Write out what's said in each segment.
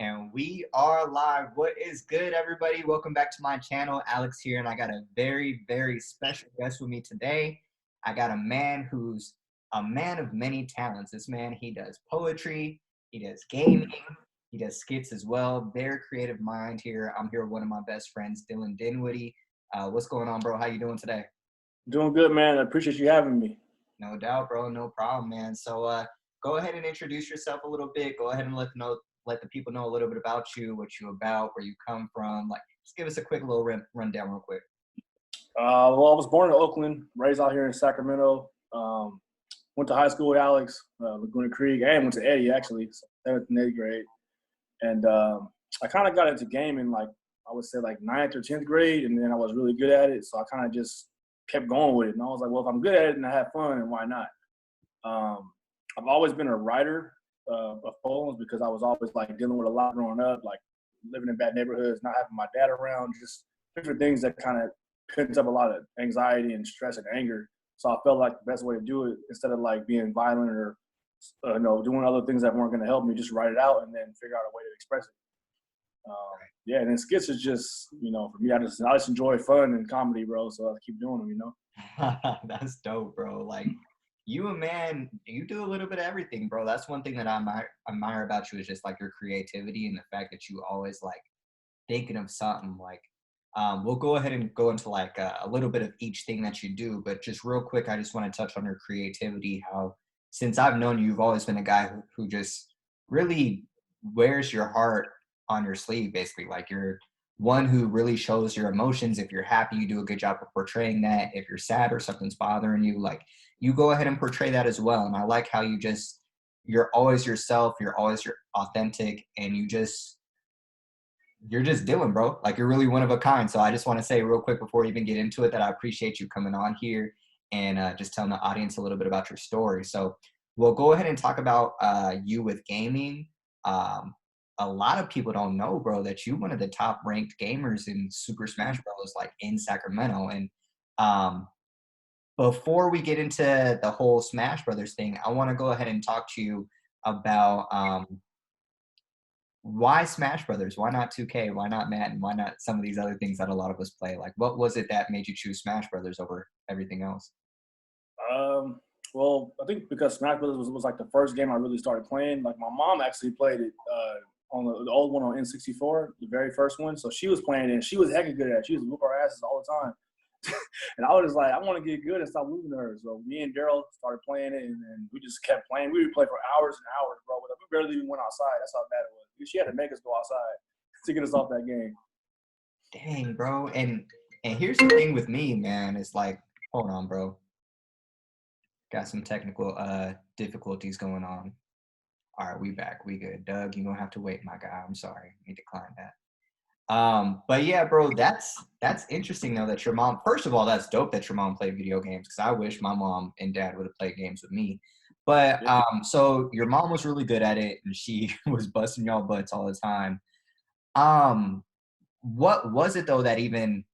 And we are live. What is good, everybody? Welcome back to my channel. Alex here, and I got a very, very special guest with me today. I got a man who's a man of many talents. This man, he does poetry, he does gaming, he does skits as well. Very creative mind here. I'm here with one of my best friends, Dyllon Dinwiddie. What's going on, bro? How you doing today? Doing good, man. I appreciate you having me. No doubt, bro. No problem, man. So go ahead and introduce yourself a little bit. Go ahead and let the people know a little bit about you, what you about, where you come from. Like, just give us a quick little rundown real quick. Well, I was born in Oakland, raised out here in Sacramento. Went to high school with Alex, Laguna Creek, and went to Eddie, actually, 7th and 8th grade. And I kind of got into gaming, like, I would say, like 9th or 10th grade, and then I was really good at it, so I kind of just kept going with it. And I was like, well, if I'm good at it and I have fun, then why not? I've always been a writer of poems because I was always like dealing with a lot growing up, like living in bad neighborhoods, not having my dad around, just different things that kind of pent up a lot of anxiety and stress and anger. So I felt like the best way to do it, instead of like being violent or doing other things that weren't going to help me, just write it out and then figure out a way to express it. Yeah, and then skits is just, for me, I just enjoy fun and comedy, bro. So I keep doing them. That's dope, bro. Like, you a man, you do a little bit of everything, bro. That's one thing that I admire about you, is just like your creativity and the fact that you always like thinking of something. Like, we'll go ahead and go into like a little bit of each thing that you do, but just real quick, I just want to touch on your creativity. How, since I've known you, you've always been a guy who just really wears your heart on your sleeve, basically. Like, you're one who really shows your emotions. If you're happy, you do a good job of portraying that. If you're sad or something's bothering you, like, you go ahead and portray that as well. And I like how you're always yourself, you're always authentic, and you're just Dylan, bro. Like, you're really one of a kind. So I just want to say real quick before we even get into it that I appreciate you coming on here and just telling the audience a little bit about your story. So we'll go ahead and talk about you with gaming. A lot of people don't know, bro, that you're one of the top ranked gamers in Super Smash Bros. Like in Sacramento. And before we get into the whole Smash Brothers thing, I want to go ahead and talk to you about why Smash Brothers? Why not 2K? Why not Madden? Why not some of these other things that a lot of us play? Like, what was it that made you choose Smash Brothers over everything else? Well, I think because Smash Brothers was like the first game I really started playing. Like, my mom actually played it on the old one on N64, the very first one. So she was playing it, and she was hecka good at it. She was whoop our asses all the time. And I was just like, I want to get good and stop losing to her. So me and Daryl started playing it, and then we just kept playing. We would play for hours and hours, bro. We barely even went outside. That's how bad it was. She had to make us go outside to get us off that game. Dang, bro. And here's the thing with me, man. It's like, hold on, bro. Got some technical difficulties going on. All right, we back. We good. Doug, you're gonna have to wait, my guy. I'm sorry. We declined that. But yeah, bro, that's interesting though that your mom, first of all, that's dope that your mom played video games, because I wish my mom and dad would have played games with me. But so your mom was really good at it and she was busting y'all butts all the time. What was it though that even,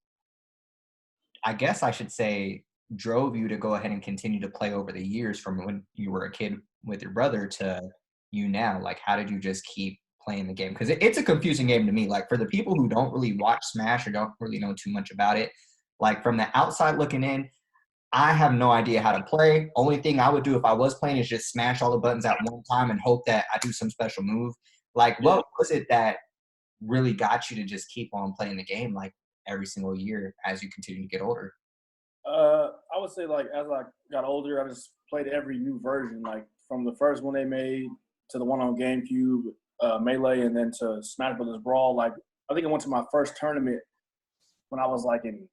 I guess I should say, drove you to go ahead and continue to play over the years from when you were a kid with your brother to you now? Like, how did you just keep playing the game? Because it's a confusing game to me. Like, for the people who don't really watch Smash or don't really know too much about it, like from the outside looking in, I have no idea how to play. Only thing I would do if I was playing is just smash all the buttons at one time and hope that I do some special move. Like, what was it that really got you to just keep on playing the game like every single year as you continue to get older? I would say, like, as I got older, I just played every new version, like from the first one they made to the one on GameCube, Melee, and then to Smash Brothers Brawl. Like, I think I went to my first tournament when I was like in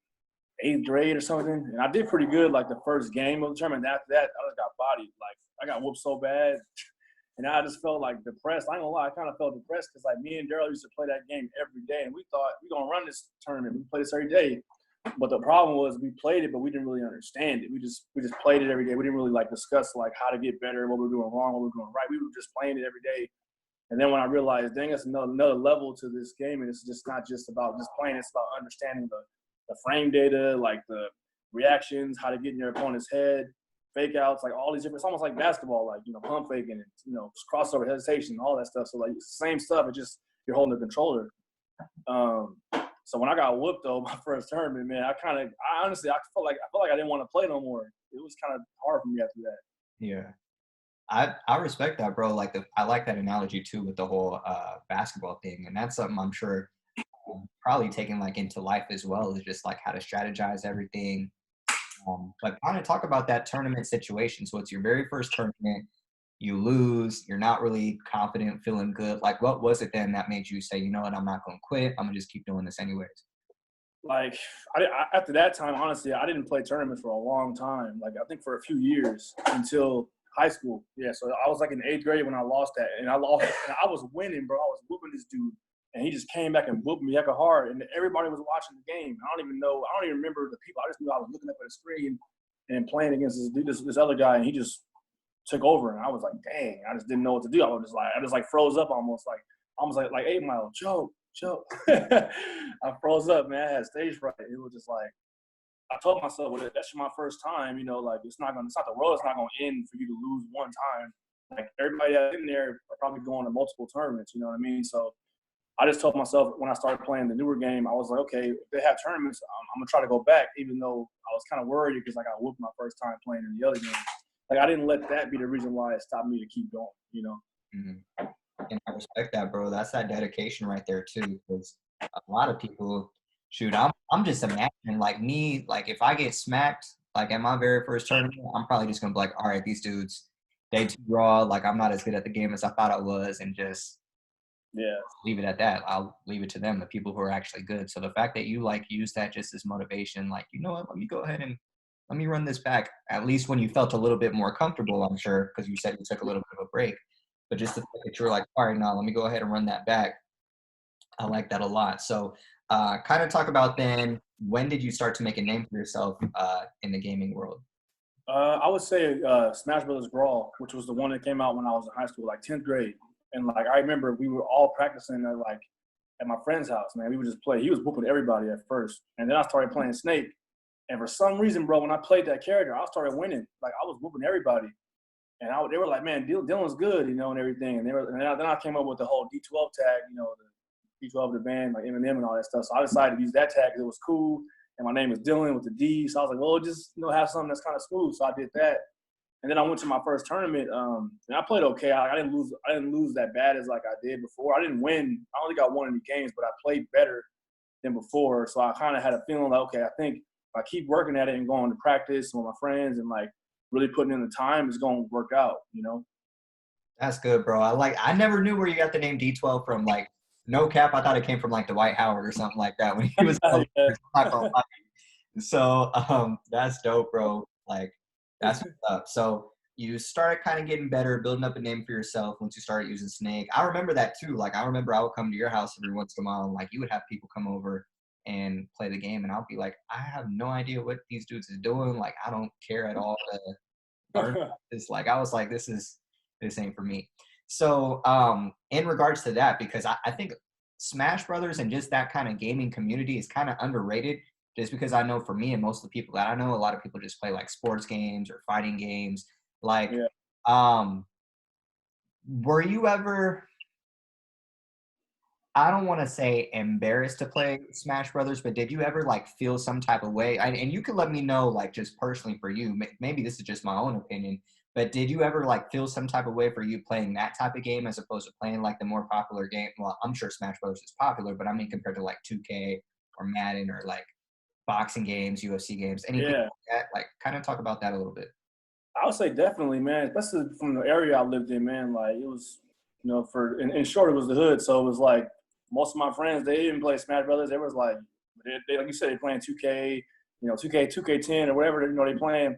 8th grade or something, and I did pretty good like the first game of the tournament. After that, I just got bodied. Like, I got whooped so bad, and I just felt like depressed. I ain't gonna lie, I kind of felt depressed because like me and Daryl used to play that game every day, and we thought we're gonna run this tournament. We play this every day. But the problem was we played it, but we didn't really understand it. We just played it every day. We didn't really like discuss like how to get better, what we're doing wrong, what we're doing right. We were just playing it every day. And then when I realized, dang, it's another level to this game, and it's just not just about just playing. It's about understanding the frame data, like the reactions, how to get in your opponent's head, fake outs, like all these different. It's almost like basketball, like pump faking, and crossover, hesitation, all that stuff. So like it's the same stuff. It just you're holding the controller. So when I got whooped though, my first tournament, man, I honestly felt like I didn't want to play no more. It was kind of hard for me after that. Yeah. I respect that, bro. Like I like that analogy too with the whole basketball thing, and that's something I'm sure probably taking like into life as well, is just like how to strategize everything. But kind of talk about that tournament situation. So it's your very first tournament, you lose, you're not really confident, feeling good. Like, what was it then that made you say, you know what, I'm not going to quit. I'm gonna just keep doing this anyways? Like after that time, honestly, I didn't play tournaments for a long time. Like I think for a few years until high school. Yeah, so I was like in 8th grade when I lost that, and I lost. And I was winning, bro. I was whooping this dude, and he just came back and whooped me hecka hard, and everybody was watching the game. I don't even remember the people. I just knew I was looking up at the screen and playing against this dude, this other guy, and he just took over, and I was like, dang, I just didn't know what to do. I just froze up almost like 8 Mile, choke. I froze up, man. I had stage fright. It was just like, I told myself, well, that's my first time, like it's not the world, it's not gonna end for you to lose one time. Like everybody that's in there are probably going to multiple tournaments, you know what I mean? So I just told myself when I started playing the newer game, I was like, okay, if they have tournaments, I'm gonna try to go back, even though I was kind of worried because I got whooped my first time playing in the other game. Like I didn't let that be the reason why it stopped me to keep going. Mm-hmm. And I respect that, bro. That's that dedication right there too. Because a lot of people, shoot, I'm just imagining like me, like if I get smacked, like at my very first tournament, I'm probably just gonna be like, all right, these dudes, they too raw. Like I'm not as good at the game as I thought I was, and just Yeah. leave it at that. I'll leave it to them, the people who are actually good. So the fact that you like use that just as motivation, like, you know what, let me go ahead and let me run this back. At least when you felt a little bit more comfortable, I'm sure, because you said you took a little bit of a break. But just the fact that you're like, all right, now let me go ahead and run that back. I like that a lot. So kind of talk about then, when did you start to make a name for yourself in the gaming world? I would say Smash Brothers Brawl, which was the one that came out when I was in high school, like 10th grade. And like I remember we were all practicing at my friend's house, man. We would just play. He was whooping everybody at first. And then I started playing Snake. And for some reason, bro, when I played that character, I started winning. Like I was whooping everybody. And they were like, man, Dylan's good, and everything. And then I came up with the whole D12 tag, the D12 the band, like Eminem and all that stuff. So I decided to use that tag because it was cool. And my name is Dyllon with the D. So I was like, well, just have something that's kind of smooth. So I did that. And then I went to my first tournament, and I played okay. I didn't lose that bad as like I did before. I didn't win. I only got one in the games, but I played better than before. So I kind of had a feeling like, okay, I think if I keep working at it and going to practice with my friends and like really putting in the time, it's going to work out. That's good, bro. I never knew where you got the name D12 from. Like, no cap, I thought it came from like Dwight Howard or something like that when he was so that's dope, bro. Like that's what's up. So you started kind of getting better, building up a name for yourself once you started using Snake. I remember that too. Like I remember I would come to your house every once in a while, and like you would have people come over and play the game, and I'll be like, I have no idea what these dudes is doing. Like I don't care at all to learn. It's like I was like, this ain't for me. So in regards to that, because I think Smash Brothers and just that kind of gaming community is kind of underrated, just because I know for me and most of the people that I know, a lot of people just play like sports games or fighting games. Like, Yeah. were you ever, I don't want to say embarrassed to play Smash Brothers, but did you ever like feel some type of way? And you could let me know, like just personally for you, maybe this is just my own opinion, but did you ever like feel some type of way for you playing that type of game as opposed to playing like the more popular game? Well, I'm sure Smash Brothers is popular, but I mean compared to like 2K or Madden or like boxing games, UFC games, anything Yeah. like that? Like kind of talk about that a little bit. I would say definitely, man, especially from the area I lived in, man. Like it was, in short, it was the hood. So it was like most of my friends, they didn't play Smash Brothers. They was like, they like you said, they playing 2K, 2K10 or whatever, they playing.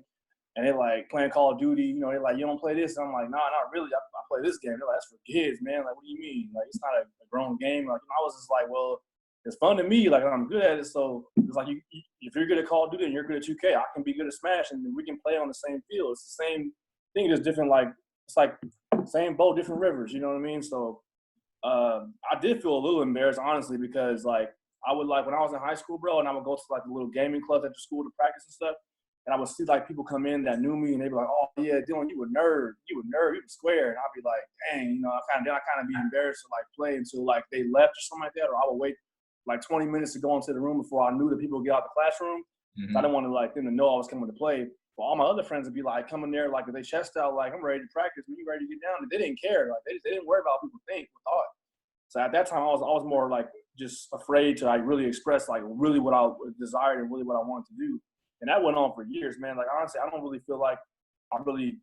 And they like playing Call of Duty, they like, you don't play this? And I'm like, nah, not really. I play this game. They're like, that's for kids, man. Like, what do you mean? Like, it's not a grown game. Like, I was just like, well, it's fun to me. Like, I'm good at it. So it's like, if you're good at Call of Duty and you're good at 2K, I can be good at Smash, and we can play on the same field. It's the same thing, just different. Like, it's like same boat, different rivers. You know what I mean? So I did feel a little embarrassed, honestly, because like I would like when I was in high school, bro, and I would go to like the little gaming clubs at the school to practice and stuff. And I would see like people come in that knew me, and they'd be like, "Oh yeah, Dylan, you a nerd, you a square." And I'd be like, "Dang, you know, I kind of be embarrassed to like play until like they left or something like that, or I would wait like 20 minutes to go into the room before I knew that people would get out the classroom. So I didn't want to like them to know I was coming to play. But all my other friends would be like coming there like with their chest out, like I'm ready to practice. When you ready to get down, and they didn't care. Like they didn't worry about what people think or thought. So at that time, I was more like just afraid to like really express like really what I desired and really what I wanted to do. And that went on for years, man. Like honestly, I don't really feel like I really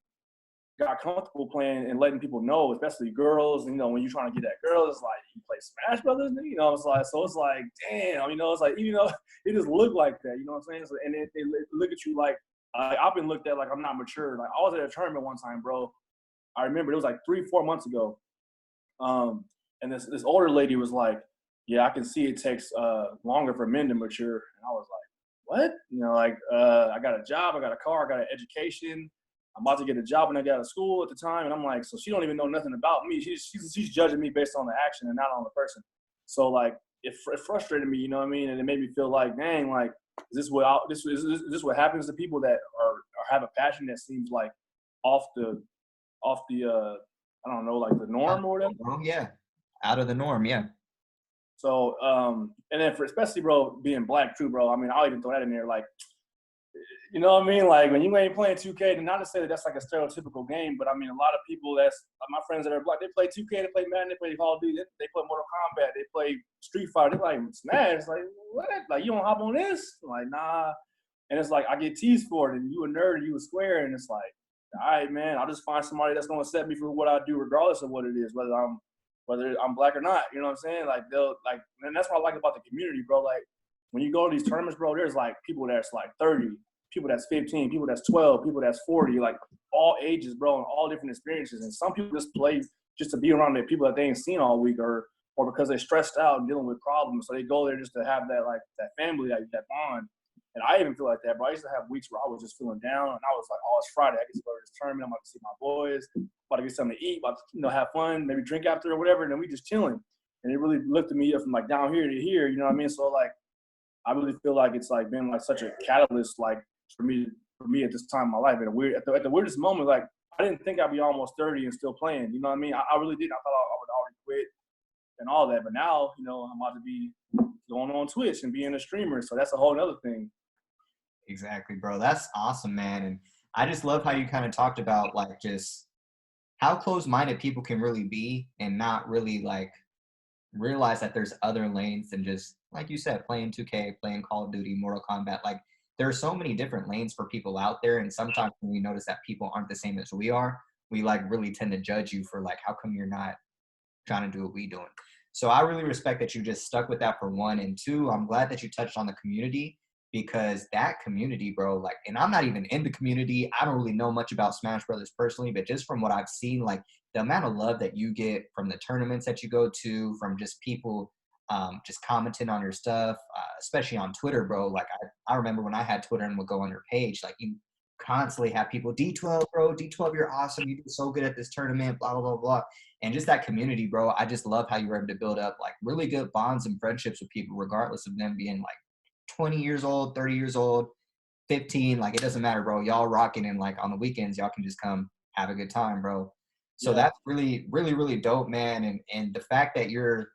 got comfortable playing and letting people know, especially girls. You know, when you're trying to get that girl, it's like you play Smash Brothers, you know. It's like so. It's like damn, you know. It's like even though it just looked like that, you know what I'm saying? So, and they look at you like I've been looked at like I'm not mature. Like I was at a tournament one time, bro. I remember it was like 3-4 months ago. And this older lady was like, "Yeah, I can see it takes longer for men to mature." And I was like, "What?" You know, like I got a job, I got a car, I got an education. I'm about to get a job when I got out of school at the time, and I'm like, so she don't even know nothing about me. She's judging me based on the action and not on the person. So like it frustrated me, you know what I mean? And it made me feel like, dang, like is this what happens to people that are have a passion that seems like off the I don't know, like the norm or whatever. Oh yeah, out of the norm, yeah. So and then for especially bro being black too, bro. I mean, I'll even throw that in there, like. You know what I mean? Like when you ain't playing 2K, and not to say that that's like a stereotypical game, but I mean a lot of people that's my friends that are black, they play 2K, they play Madden, they play Call of Duty, they play Mortal Kombat, they play Street Fighter, they like Smash. Like what? Like you don't hop on this? I'm like nah. And it's like I get teased for it, and you a nerd, and you a square, and it's like, all right, man, I'll just find somebody that's gonna accept me for what I do, regardless of what it is, whether I'm black or not. You know what I'm saying? Like they'll like, and that's what I like about the community, bro. Like when you go to these tournaments, bro, there's like people that's like 30. People that's 15, people that's 12, people that's 40, like all ages, bro, and all different experiences. And some people just play just to be around the people that they ain't seen all week, or because they're stressed out and dealing with problems. So they go there just to have that like that family, like that bond. And I even feel like that, bro. I used to have weeks where I was just feeling down, and I was like, oh, it's Friday. I get to go to this tournament. I'm about to see my boys, about to get something to eat, about to have fun, maybe drink after or whatever. And then we just chilling. And it really lifted me up from like down here to here. You know what I mean? So like, I really feel like it's like been like such a catalyst, like. For me at this time in my life, at the weirdest moment, like I didn't think I'd be almost 30 and still playing. You know what I mean? I really didn't. I thought I would already quit and all that. But now, you know, I'm about to be going on Twitch and being a streamer. So that's a whole other thing. Exactly, bro. That's awesome, man. And I just love how you kind of talked about like just how close-minded people can really be and not really like realize that there's other lanes than just like you said, playing 2K, playing Call of Duty, Mortal Kombat. Like there are so many different lanes for people out there, and sometimes when we notice that people aren't the same as we are, we like really tend to judge you for like how come you're not trying to do what we doing. So I really respect that you just stuck with that for one, and two, I'm glad that you touched on the community, because that community, bro, like, and I'm not even in the community. I don't really know much about Smash Brothers personally, but just from what I've seen, like the amount of love that you get from the tournaments that you go to, from just people just commenting on your stuff, especially on Twitter, bro. Like I remember when I had Twitter and would go on your page, like you constantly have people, D12, bro, D12, you're awesome. You did so good at this tournament, blah, blah, blah, blah. And just that community, bro, I just love how you were able to build up like really good bonds and friendships with people, regardless of them being like 20 years old, 30 years old, 15, like it doesn't matter, bro. Y'all rocking, and like on the weekends, y'all can just come have a good time, bro. So that's really, really, really dope, man. And the fact that you're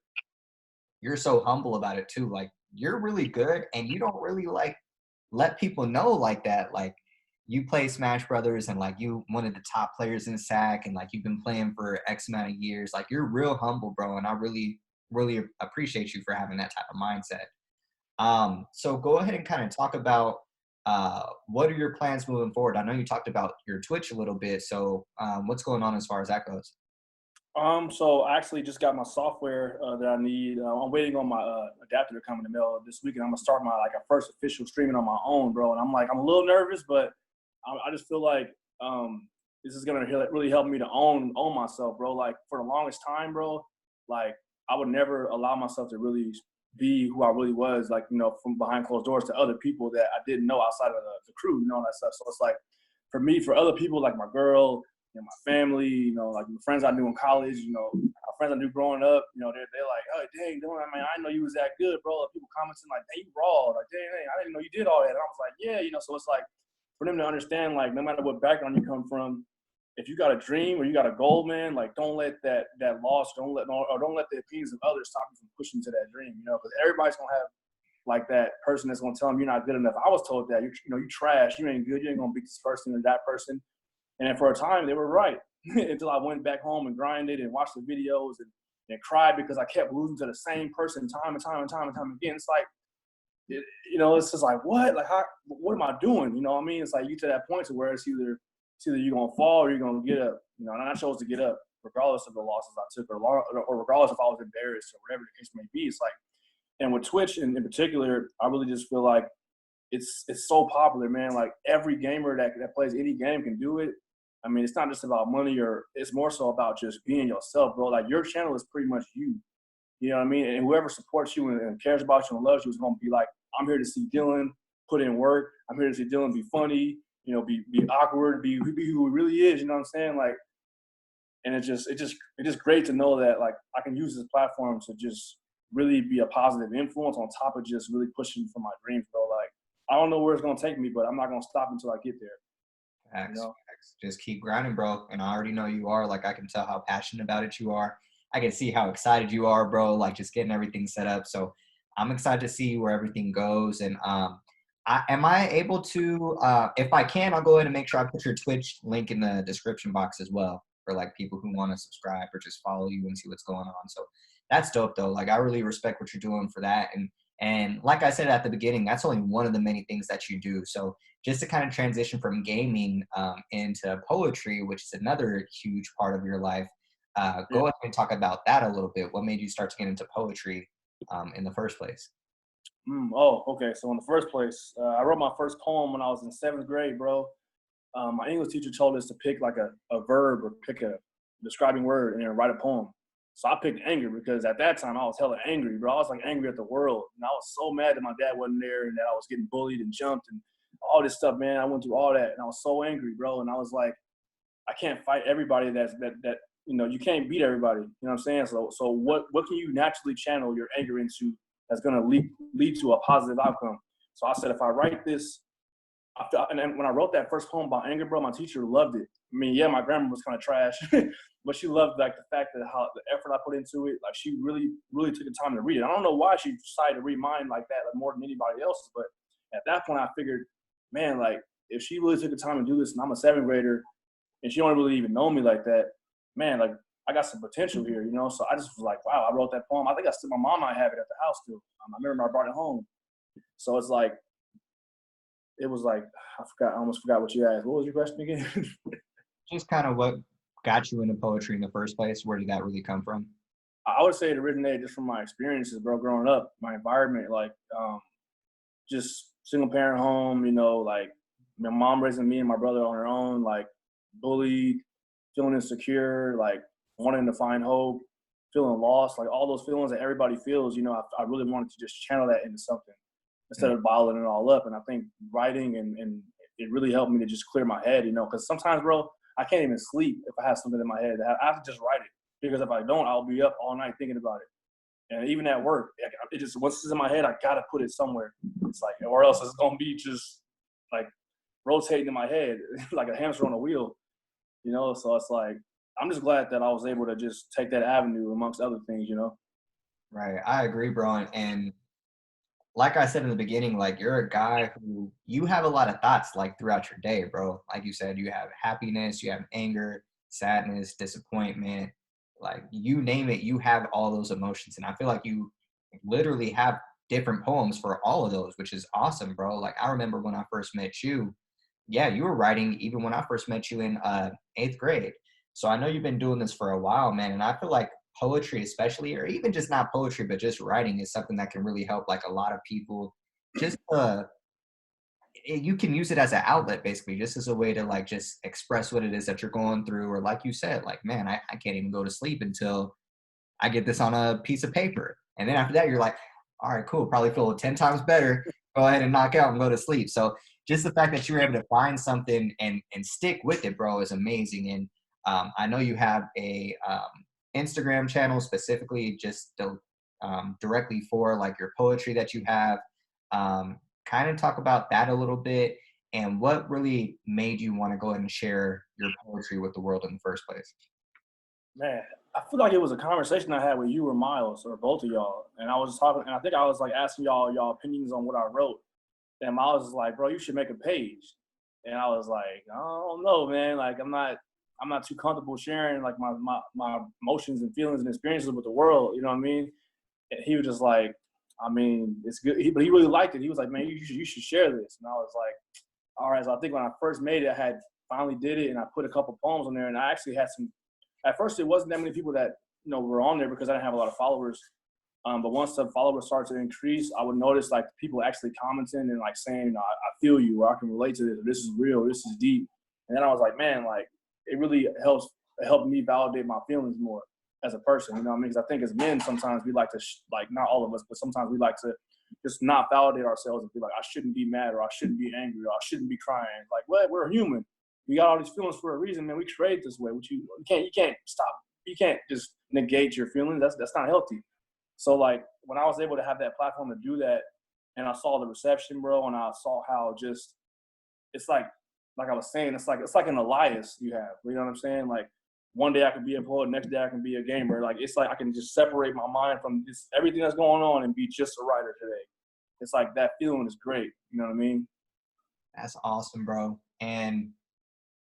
so humble about it too. Like you're really good, and you don't really like let people know like that. Like you play Smash Brothers, and like you one of the top players in SAC, and like you've been playing for X amount of years. Like you're real humble, bro. And I really, really appreciate you for having that type of mindset. So go ahead and kind of talk about what are your plans moving forward? I know you talked about your Twitch a little bit. So what's going on as far as that goes? So I actually just got my software that I need. I'm waiting on my adapter to come in the mail this week, and I'm gonna start my like a first official streaming on my own, bro. And I'm a little nervous, but I just feel like this is gonna really help me to own myself, bro. Like for the longest time, bro, like I would never allow myself to really be who I really was, like you know, from behind closed doors to other people that I didn't know outside of the crew, you know, and that stuff. So it's like for me, for other people, like my girl. You know, my family, you know, like the friends I knew in college, you know, my friends I knew growing up, you know, they're like, oh, dang, Dylan, I mean, I didn't know you was that good, bro. Like, people commenting like, hey, you raw. Like, dang, I didn't know you did all that. And I was like, yeah, you know, so it's like, for them to understand, like, no matter what background you come from, if you got a dream or you got a goal, man, like, don't let that loss, don't let the opinions of others stop you from pushing to that dream, you know, because everybody's gonna have like that person that's gonna tell them you're not good enough. I was told that you know you trash, you ain't good, you ain't gonna beat this person or that person, and then for a time they were right until I went back home and grinded and watched the videos and cried because I kept losing to the same person time and time and time and time again. It's like, you know, it's just like, what? Like, what am I doing? You know what I mean? It's like you get to that point to where it's either you're going to fall or you're going to get up. You know, and I chose to get up regardless of the losses I took or regardless if I was embarrassed or whatever the case may be. It's like, and with Twitch in particular, I really just feel like it's so popular, man. Like, every gamer that plays any game can do it. I mean, it's not just about money, or it's more so about just being yourself, bro. Like, your channel is pretty much you. You know what I mean? And whoever supports you and cares about you and loves you is going to be like, I'm here to see Dyllon put in work. I'm here to see Dyllon be funny, you know, be awkward, be who he really is. You know what I'm saying? Like, and it's just great to know that, like, I can use this platform to just really be a positive influence on top of just really pushing for my dreams, bro. Like, I don't know where it's going to take me, but I'm not going to stop until I get there. Facts, You know? facts. Just keep grinding, bro. And I already know you are. Like, I can tell how passionate about it you are. I can see how excited you are, bro. Like, just getting everything set up. So I'm excited to see where everything goes. And am I able to? If I can, I'll go ahead and make sure I put your Twitch link in the description box as well for like people who want to subscribe or just follow you and see what's going on. So that's dope, though. Like, I really respect what you're doing for that. And like I said at the beginning, that's only one of the many things that you do. So just to kind of transition from gaming into poetry, which is another huge part of your life, Yeah. go ahead and talk about that a little bit. What made you start to get into poetry in the first place? Oh, okay. So in the first place, I wrote my first poem when I was in 7th grade, bro. My English teacher told us to pick like a verb or pick a describing word and then write a poem. So I picked anger because at that time I was hella angry, bro. I was like angry at the world. And I was so mad that my dad wasn't there and that I was getting bullied and jumped and all this stuff, man. I went through all that and I was so angry, bro. And I was like, I can't fight everybody that you know, you can't beat everybody. You know what I'm saying? So what can you naturally channel your anger into that's gonna lead to a positive outcome? So I said, if I write this, and then when I wrote that first poem about anger, bro, my teacher loved it. I mean, yeah, my grammar was kind of trash, but she loved like the fact that how the effort I put into it. Like, she really, really took the time to read it. I don't know why she decided to read mine like that, like more than anybody else's. But at that point, I figured, man, like, if she really took the time to do this, and I'm a 7th grader, and she don't really even know me like that, man, like, I got some potential here, you know? So I just was like, wow, I wrote that poem. I think my mom might have it at the house still. I remember I brought it home. So it's like, it was like, I almost forgot what you asked. What was your question again? Just kind of what got you into poetry in the first place? Where did that really come from? I would say it originated just from my experiences, bro, growing up, my environment, like, just single parent home, you know, like my mom raising me and my brother on her own, like, bullied, feeling insecure, like wanting to find hope, feeling lost, like all those feelings that everybody feels, you know, I really wanted to just channel that into something instead of bottling it all up. And I think writing and it really helped me to just clear my head, you know, because sometimes, bro, I can't even sleep if I have something in my head. I have to just write it, because if I don't, I'll be up all night thinking about it. And even at work, it just, once it's in my head, I gotta put it somewhere. It's like, or else it's gonna be just like rotating in my head like a hamster on a wheel, you know. So it's like, I'm just glad that I was able to just take that avenue amongst other things, you know. Right. I agree, bro. And like I said in the beginning, like, you're a guy who you have a lot of thoughts like throughout your day, bro. Like you said, you have happiness, you have anger, sadness, disappointment, like you name it, you have all those emotions. And I feel like you literally have different poems for all of those, which is awesome, bro. Like, I remember when I first met you, yeah, you were writing even when I first met you in 8th grade. So I know you've been doing this for a while, man. And I feel like poetry, especially, or even just not poetry, but just writing, is something that can really help like a lot of people. Just you can use it as an outlet, basically, just as a way to like just express what it is that you're going through. Or like you said, like, man, I can't even go to sleep until I get this on a piece of paper. And then after that, you're like, all right, cool, probably feel 10 times better. Go ahead and knock out and go to sleep. So just the fact that you're able to find something and stick with it, bro, is amazing. And I know you have a Instagram channel specifically just directly for like your poetry that you have. Kind of talk about that a little bit. and what really made you want to go ahead and share your poetry with the world in the first place? Man, I feel like it was a conversation I had with you or Miles or both of y'all, and I was talking, and I think I was like asking y'all opinions on what I wrote, and Miles was like, "Bro, you should make a page," and I was like, "I don't know, man. Like, I'm not too comfortable sharing like my emotions and feelings and experiences with the world. You know what I mean?" And he was just like, "I mean, it's good," but he really liked it. He was like, "Man, you should share this," and I was like, "All right." So I think when I first made it, I had finally did it, and I put a couple poems on there, and I actually had some. At first, it wasn't that many people that were on there because I didn't have a lot of followers. But once the followers started to increase, I would notice like people actually commenting and like saying, I feel you, or I can relate to this, or this is real, this is deep." And then I was like, man, like it really helped me validate my feelings more as a person. You know what I mean? Because I think as men, sometimes we like to like not all of us, but sometimes we like to just not validate ourselves and be like, I shouldn't be mad, or I shouldn't be angry, or I shouldn't be crying. Like, what? We're human. We got all these feelings for a reason, man. We create this way. Which you can't stop. You can't just negate your feelings. That's not healthy. So like when I was able to have that platform to do that, and I saw the reception, bro, and I saw how just it's like I was saying, it's like an Elias you have. You know what I'm saying? Like one day I can be a poet, next day I can be a gamer. Like it's like I can just separate my mind from just everything that's going on and be just a writer today. It's like that feeling is great. You know what I mean? That's awesome, bro. And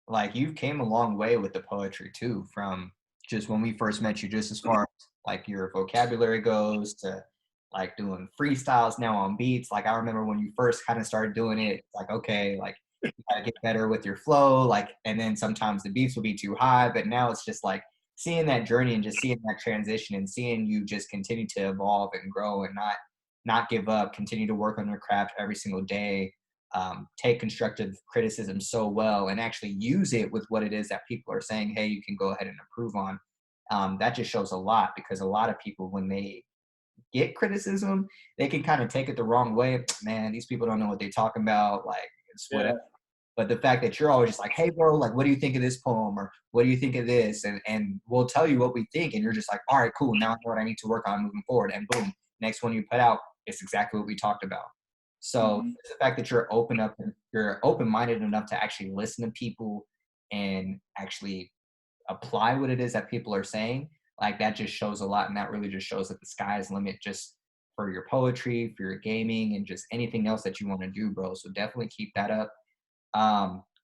like you've came a long way with the poetry too, from just when we first met you, just as far as like your vocabulary goes to like doing freestyles now on beats. Like I remember when you first kind of started doing it, it's like, okay, like you gotta get better with your flow, like, and then sometimes the beats will be too high, but now it's just like seeing that journey and just seeing that transition and seeing you just continue to evolve and grow and not give up, continue to work on your craft every single day, take constructive criticism so well and actually use it with what it is that people are saying, hey, you can go ahead and improve on. That just shows a lot, because a lot of people, when they get criticism, they can kind of take it the wrong way. Man, these people don't know what they're talking about. Like, it's Yeah. whatever. But the fact that you're always just like, hey, bro, like, what do you think of this poem? Or what do you think of this? And we'll tell you what we think. And you're just like, all right, cool. Now I know what I need to work on moving forward. And boom, next one you put out, it's exactly what we talked about. So Mm-hmm. the fact that you're open-minded enough to actually listen to people and actually apply what it is that people are saying, like that just shows a lot. And that really just shows that the sky is the limit, just for your poetry, for your gaming, and just anything else that you want to do, bro. So definitely keep that up.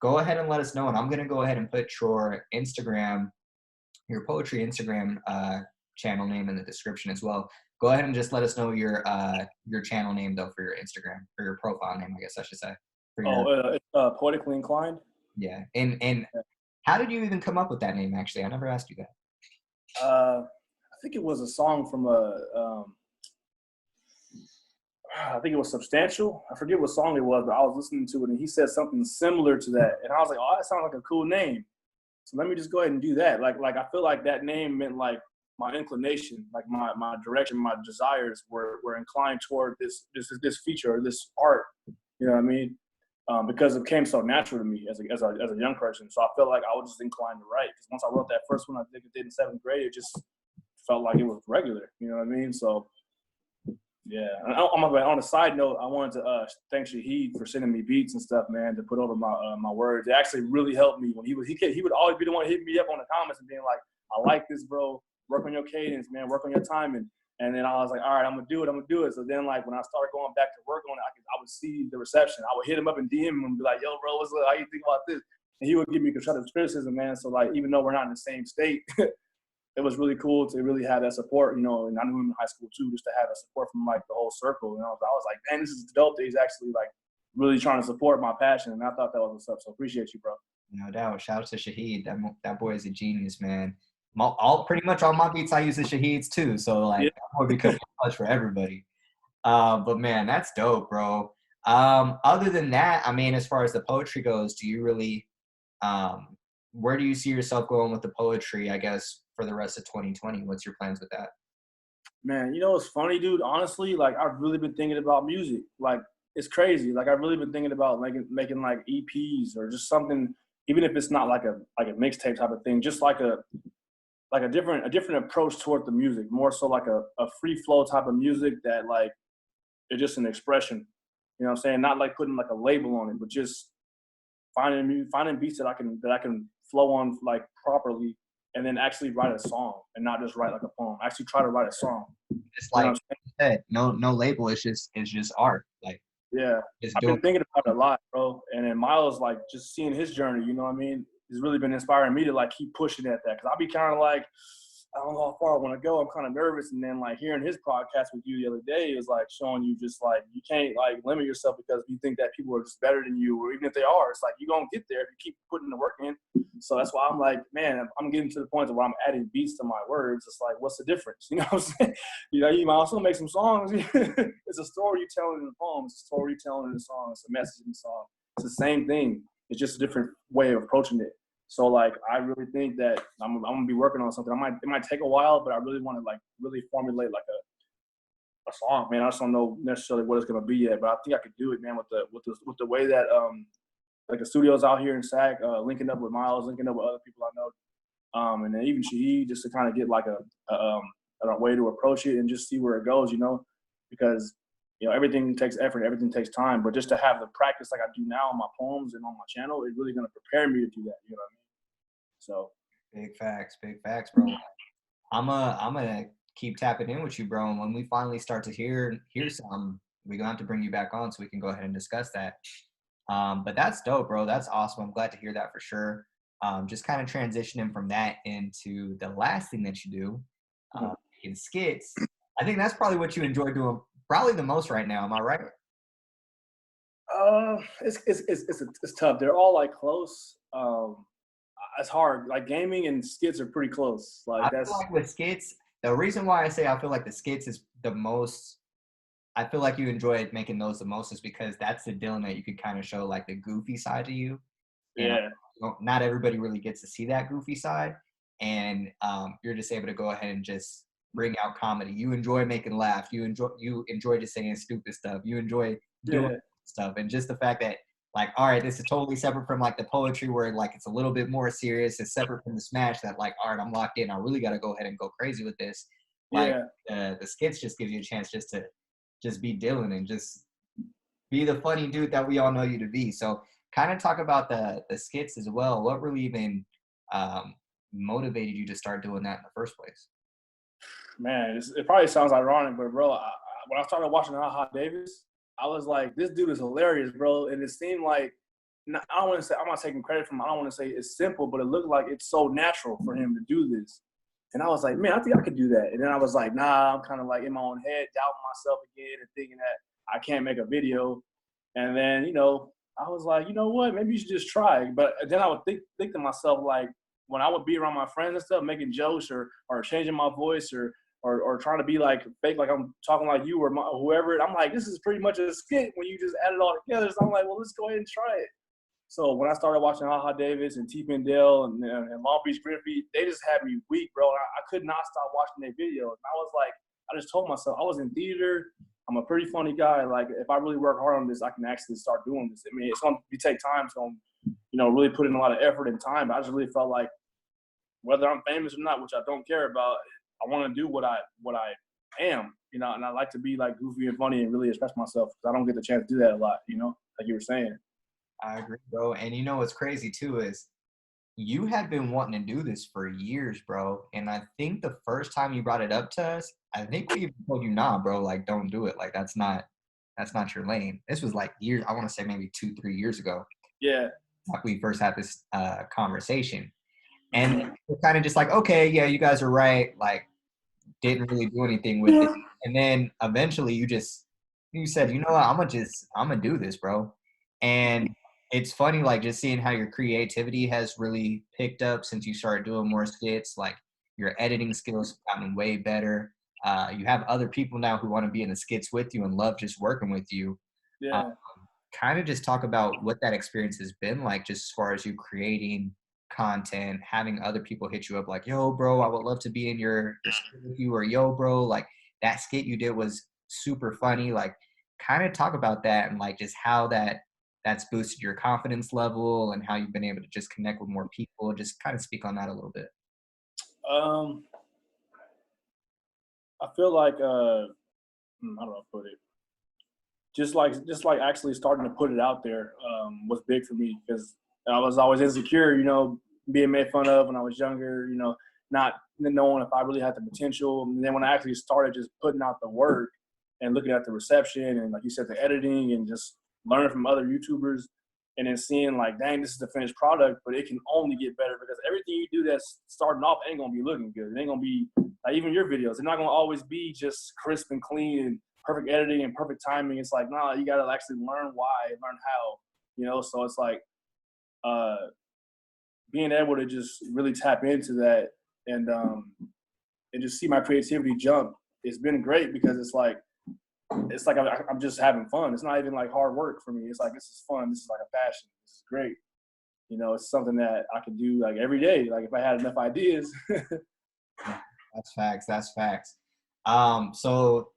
Go ahead and let us know. And I'm going to go ahead and put your poetry Instagram channel name in the description as well. Go ahead and just let us know your channel name though for your Instagram, or your profile name, I guess I should say. For your It's Poetically Inclined. Yeah. And how did you even come up with that name? Actually, I never asked you that. I think it was a song from I think it was Substantial. I forget what song it was, but I was listening to it and he said something similar to that. And I was like, oh, that sounds like a cool name. So let me just go ahead and do that. Like I feel like that name meant like my inclination, like my direction, my desires were inclined toward this feature or this art. You know what I mean? Because it came so natural to me as a young person. So I felt like I was just inclined to write. Because once I wrote that first one, I think it did in 7th grade, it just felt like it was regular. You know what I mean? So yeah. And on a side note, I wanted to thank Shahid for sending me beats and stuff, man, to put over my words. It actually really helped me when he would always be the one hitting me up on the comments and being like, I like this, bro. Work on your cadence, man. Work on your timing. And then I was like, all right, I'm gonna do it. So then, like, when I started going back to work on it, I would see the reception. I would hit him up and DM him and be like, yo, bro, what's up? How you think about this? And he would give me constructive criticism, man. So, like, even though we're not in the same state, it was really cool to really have that support, you know. And I knew him in high school too, just to have that support from like the whole circle. And I was like, man, this is dope that he's actually like really trying to support my passion. And I thought that was what's up. So appreciate you, bro. No doubt. Shout out to Shahid. That boy is a genius, man. Pretty much all my beats I use the Shahids too. So like Yeah. that boy becomes a plus for everybody. But man, that's dope, bro. Other than that, I mean, as far as the poetry goes, do you really where do you see yourself going with the poetry, I guess, for the rest of 2020? What's your plans with that? Man, you know what's funny, dude? Honestly, like I've really been thinking about music. Like it's crazy. Like I've really been thinking about making like EPs or just something, even if it's not like a mixtape type of thing, just like a different approach toward the music, more so like a free flow type of music that like it's just an expression. You know what I'm saying? Not like putting like a label on it, but just finding beats that I can flow on like properly, and then actually write a song and not just write like a poem. Actually try to write a song. It's You know like what I'm you said, no label. It's just art. Like saying? Yeah. just I've doing. been thinking about it a lot, bro. And then Miles, like just seeing his journey, you know what I mean, has really been inspiring me to like keep pushing at that. Cause I'll be kind of like, I don't know how far I want to go. I'm kind of nervous. And then like hearing his podcast with you the other day is like showing you just like you can't like limit yourself because you think that people are just better than you, or even if they are, it's like you're gonna get there if you keep putting the work in. So that's why I'm like, man, I'm getting to the point where I'm adding beats to my words. It's like, what's the difference? You know what I'm saying? You know, you might also make some songs. It's a story you're telling in the poem. It's a story you're telling in the song. It's a message in the song. It's the same thing. It's just a different way of approaching it. So like, I really think that I'm gonna be working on something. It might take a while, but I really want to like really formulate like a song, man. I just don't know necessarily what it's gonna be yet, but I think I could do it, man. With the way that like the studios out here in SAC, linking up with Miles, linking up with other people I know, and then even Shaheed, just to kind of get like a way to approach it and just see where it goes, you know, because you know everything takes effort, everything takes time, but just to have the practice like I do now on my poems and on my channel, it's really gonna prepare me to do that. You know what I mean? So Big facts, bro. I'm gonna keep tapping in with you, bro. And when we finally start to hear some, we're gonna have to bring you back on so we can go ahead and discuss that. But that's dope, bro. That's awesome. I'm glad to hear that for sure. Just kind of transitioning from that into the last thing that you do, in skits. I think that's probably what you enjoy doing probably the most right now. Am I right? it's tough. They're all like close. It's hard. Like gaming and skits are pretty close. I Like feel that's like with skits, the reason why I say I feel like the skits is the most, I feel like you enjoy making those the most is because that's the Dylan that you could kind of show like the goofy side to you. And yeah, not everybody really gets to see that goofy side. And you're just able to go ahead and just bring out comedy. You enjoy making laugh. You enjoy just saying stupid stuff. You enjoy doing yeah, stuff. And just the fact that like, all right, this is totally separate from like the poetry where like it's a little bit more serious. It's separate from the smash that like, all right, I'm locked in. I really got to go ahead and go crazy with this. Like yeah. the skits just gives you a chance just to just be Dylan and just be the funny dude that we all know you to be. So kind of talk about the skits as well. What really even motivated you to start doing that in the first place? Man, it probably sounds ironic, but bro, when I started watching Aha Davis, I was like, this dude is hilarious, bro. And it seemed like I don't want to say I'm not taking credit from. I don't want to say it's simple, but it looked like it's so natural for him to do this. And I was like, man, I think I could do that. And then I was like, nah, I'm kind of like in my own head, doubting myself again and thinking that I can't make a video. And then, you know, I was like, you know what, maybe you should just try. But then I would think to myself, like, when I would be around my friends and stuff, making jokes or changing my voice or trying to be like fake, like I'm talking like you or whoever. I'm like, this is pretty much a skit when you just add it all together. So I'm like, well, let's go ahead and try it. So when I started watching Haha Davis and T. Pendale and Long Beach Griffey, they just had me weak, bro. I could not stop watching their videos. And I was like, I just told myself, I was in theater. I'm a pretty funny guy. Like, if I really work hard on this, I can actually start doing this. I mean, it's going to take time. It's going to, you know, really put in a lot of effort and time. But I just really felt like whether I'm famous or not, which I don't care about, I want to do what I am, you know, and I like to be like goofy and funny and really express myself because I don't get the chance to do that a lot, you know, like you were saying. I agree, bro. And you know what's crazy too is you had been wanting to do this for years, bro. And I think the first time you brought it up to us, I think we even told you, nah, bro, like don't do it. Like that's not your lane. This was like years, I want to say maybe 2-3 years ago. Yeah. Like we first had this conversation. And we're kind of just like, okay, yeah, you guys are right. Like, didn't really do anything with it. And then eventually you said, you know what, I'm gonna do this, bro. And it's funny, like just seeing how your creativity has really picked up since you started doing more skits. Like your editing skills have gotten way better. You have other people now who want to be in the skits with you and love just working with you. Um, Yeah. kind of just talk about what that experience has been like, just as far as you creating content, having other people hit you up like, yo, bro, I would love to be in your skit with you, or yo, bro, like that skit you did was super funny. Like, kind of talk about that and like just how that's boosted your confidence level and how you've been able to just connect with more people. Just kind of speak on that a little bit. Um, I feel like how do I put it? Just like actually starting to put it out there was big for me because I was always insecure, you know, being made fun of when I was younger, you know, not knowing if I really had the potential. And then when I actually started just putting out the work and looking at the reception and, like you said, the editing and just learning from other YouTubers and then seeing like, dang, this is the finished product, but it can only get better because everything you do that's starting off ain't going to be looking good. It ain't going to be like even your videos. They're not going to always be just crisp and clean and perfect editing and perfect timing. It's like, nah, you got to actually learn why, learn how, you know? So it's like, being able to just really tap into that and just see my creativity jump, it's been great because it's like I'm just having fun. It's not even like hard work for me. It's like, this is fun. This is like a passion. This is great. You know, it's something that I could do like every day. Like if I had enough ideas. That's facts. That's facts. So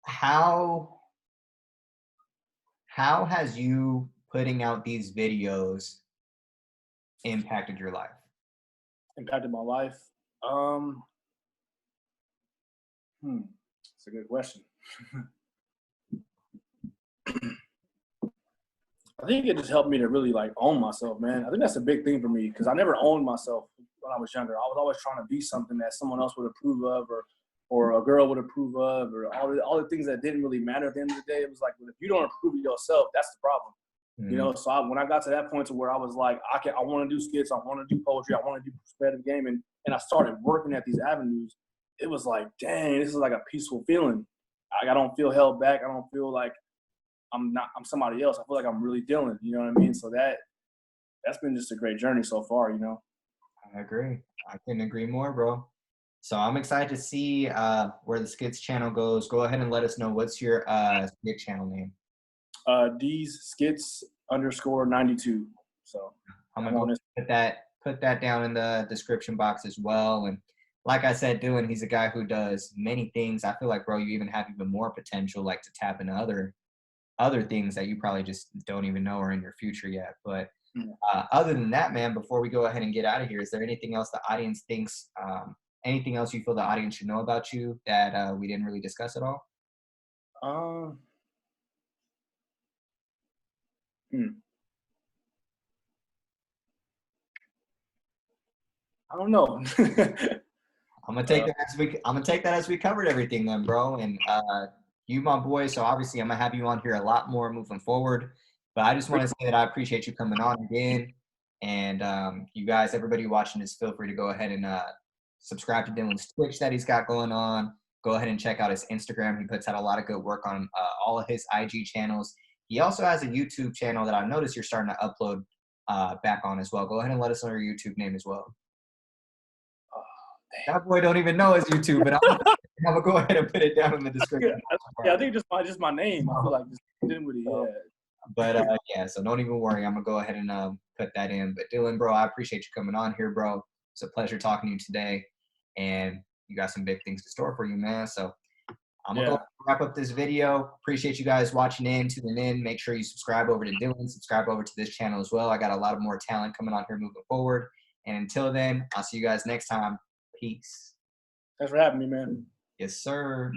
how has you putting out these videos impacted your life? Impacted my life? That's a good question. I think it just helped me to really like own myself, man. I think that's a big thing for me because I never owned myself when I was younger. I was always trying to be something that someone else would approve of or a girl would approve of or all the things that didn't really matter at the end of the day. It was like, well, if you don't approve of yourself, that's the problem. Mm-hmm. You know, so when I got to that point to where I was like, I want to do skits, I want to do poetry, I want to do competitive gaming, and I started working at these avenues, it was like, dang, this is like a peaceful feeling. I don't feel held back. I don't feel like I'm somebody else. I feel like I'm really Dyllon, you know what I mean? So that's been just a great journey so far, you know? I agree. I couldn't agree more, bro. So I'm excited to see where the Skits channel goes. Go ahead and let us know, what's your skit channel name? D's Skits _92. So I'm gonna put that down in the description box as well. And like I said, Dylan, he's a guy who does many things. I feel like, bro, you even have even more potential, like to tap into other things that you probably just don't even know are in your future yet. But other than that, man, before we go ahead and get out of here, is there anything else the audience thinks, anything else you feel the audience should know about you that we didn't really discuss at all? I don't know. I'm gonna take that as we covered everything then, bro. And you, my boy, so obviously I'm gonna have you on here a lot more moving forward. But I just want to say that I appreciate you coming on again. And you guys, everybody watching this, feel free to go ahead and subscribe to Dylan's Twitch that he's got going on. Go ahead and check out his Instagram. He puts out a lot of good work on all of his IG channels. He also has a YouTube channel that I've noticed you're starting to upload back on as well. Go ahead and let us know your YouTube name as well. That boy don't even know his YouTube, but I'm gonna go ahead and put it down in the description. Yeah, I think just my name. I feel like just Dinwiddie. Yeah. But yeah, so don't even worry. I'm gonna go ahead and put that in. But Dylan, bro, I appreciate you coming on here, bro. It's a pleasure talking to you today, and you got some big things in store for you, man. So I'm gonna go wrap up this video. Appreciate you guys watching in, tuning in. Make sure you subscribe over to Dylan. Subscribe over to this channel as well. I got a lot of more talent coming on here moving forward. And until then, I'll see you guys next time. Peace. Thanks for having me, man. Yes, sir.